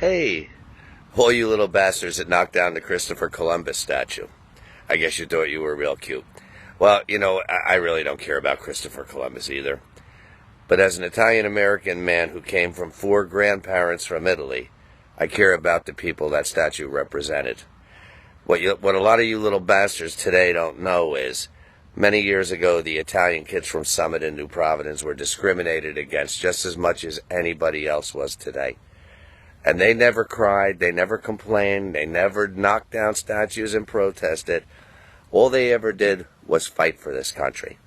Hey, all you little bastards that knocked down the Christopher Columbus statue. I guess you thought you were real cute. Well, I really don't care about Christopher Columbus either. But as an Italian-American man who came from 4 grandparents from Italy, I care about the people that statue represented. What a lot of you little bastards today don't know is, many years ago, the Italian kids from Summit and New Providence were discriminated against just as much as anybody else was today. And they never cried, they never complained, they never knocked down statues and protested. All they ever did was fight for this country.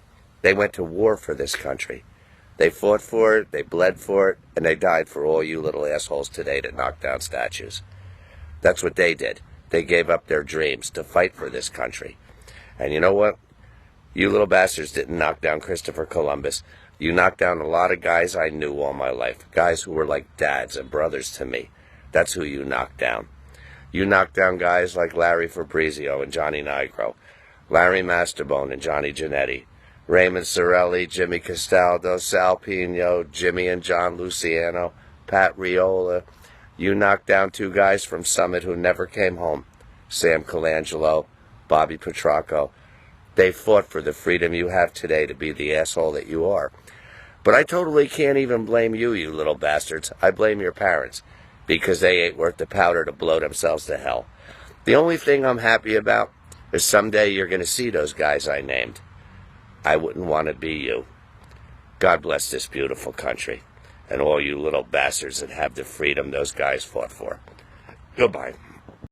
They went to war for this country. They fought for it, they bled for it, and they died for all you little assholes today that knocked down statues. That's what they did. They gave up their dreams to fight for this country. And you know what? You little bastards didn't knock down Christopher Columbus. You knocked down a lot of guys I knew all my life. Guys who were like dads and brothers to me. That's who you knocked down. You knocked down guys like Larry Fabrizio and Johnny Nigro, Larry Masterbone and Johnny Giannetti, Raymond Sorelli, Jimmy Castaldo, Sal Pino, Jimmy and John Luciano, Pat Riola. You knocked down 2 guys from Summit who never came home, Sam Colangelo, Bobby Petracco. They fought for the freedom you have today to be the asshole that you are. But I totally can't even blame you, you little bastards. I blame your parents, because they ain't worth the powder to blow themselves to hell. The only thing I'm happy about is someday you're going to see those guys I named. I wouldn't want to be you. God bless this beautiful country, and all you little bastards that have the freedom those guys fought for. Goodbye.